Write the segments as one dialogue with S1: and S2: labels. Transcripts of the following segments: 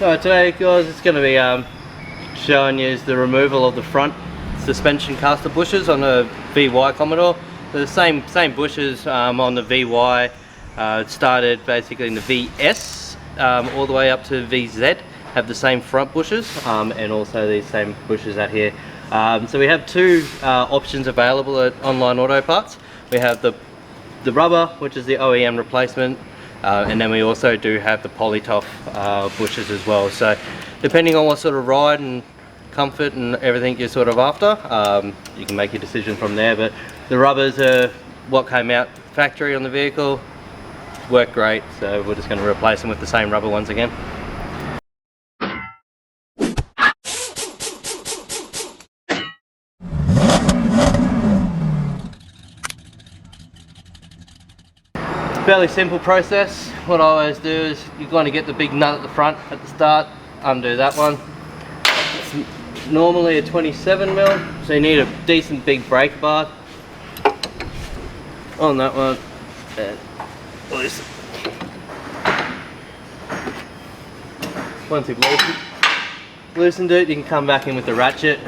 S1: Alright, today guys it's going to be showing you the removal of the front suspension caster bushes on the VY Commodore. The same bushes on the VY. It started basically in the VS all the way up to VZ, have the same front bushes and also these same bushes out here. So we have two options available at Online Auto Parts. We have the rubber, which is the OEM replacement, and then we also do have the Polytoff bushes as well. So depending on what sort of ride and comfort and everything you're sort of after, you can make your decision from there. But the rubbers are what came out factory on the vehicle, work great, so we're just going to replace them with the same rubber once again. Fairly simple process. What I always do is you're going to get the big nut at the front at the start, undo that one. It's normally a 27mm, so you need a decent big brake bar on that one. And once you've loosened it, you can come back in with the ratchet.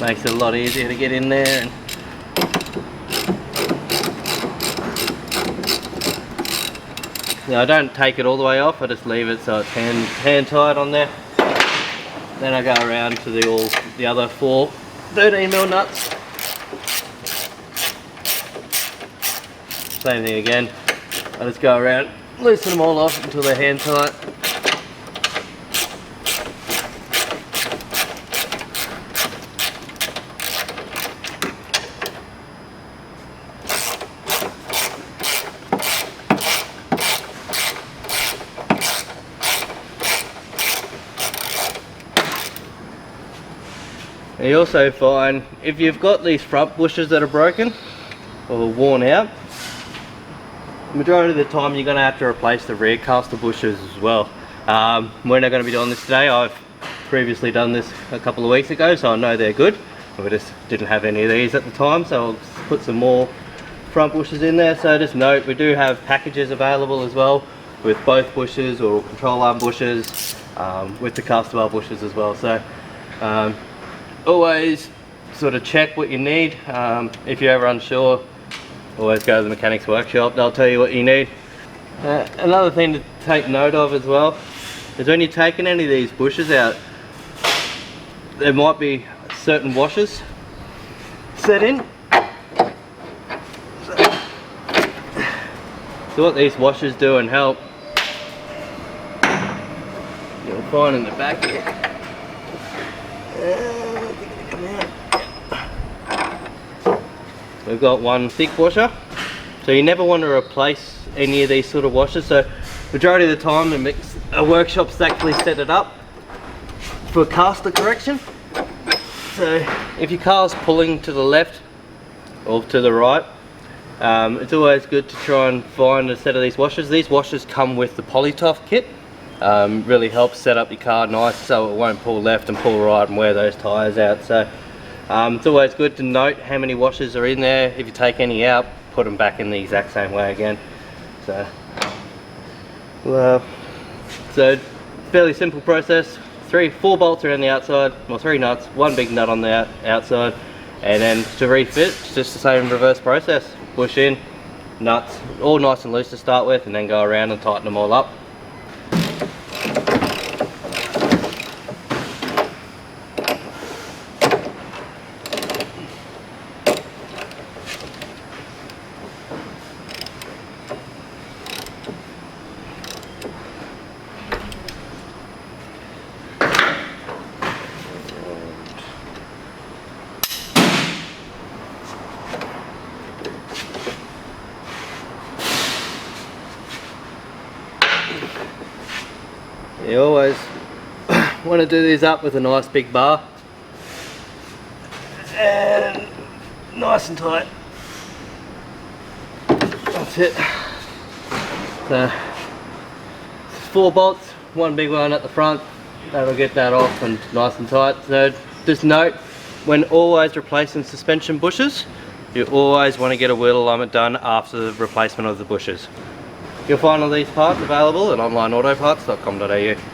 S1: Makes it a lot easier to get in there. And now I don't take it all the way off, I just leave it so it's hand tight on there. Then I go around to the other four 13mm nuts. Same thing again. I just go around, loosen them all off until they're hand tight. And you also find if you've got these front bushes that are broken or worn out, the majority of the time you're going to have to replace the rear caster bushes as well. We're not going to be doing this today. I've previously done this a couple of weeks ago, so I know they're good. We just didn't have any of these at the time, so I'll put some more front bushes in there. So just note, we do have packages available as well with both bushes or control arm bushes, with the caster bar bushes as well. So always sort of check what you need. If you're ever unsure, always go to the mechanic's workshop, they'll tell you what you need. Another thing to take note of as well is when you're taking any of these bushes out, there might be certain washers set in. So what these washers do and help, you'll find in the back here. We've got one thick washer, so you never want to replace any of these sort of washers. So majority of the time a workshop's actually set it up for caster correction. So if your car's pulling to the left or to the right, it's always good to try and find a set of these washers. These washers come with the Polytoff kit. Really helps set up your car nice so it won't pull left and pull right and wear those tyres out. So it's always good to note how many washers are in there. If you take any out, put them back in the exact same way again. So fairly simple process. 4 bolts around the outside, or 3 nuts, 1 big nut on the outside, and then to refit, it's just the same reverse process. Push in, nuts, all nice and loose to start with, and then go around and tighten them all up. You always want to do these up with a nice big bar and nice and tight. That's it. So 4 bolts, 1 big one at the front, that'll get that off and nice and tight. So just note, when always replacing suspension bushes, you always want to get a wheel alignment done after the replacement of the bushes. You'll find all these parts available at onlineautoparts.com.au.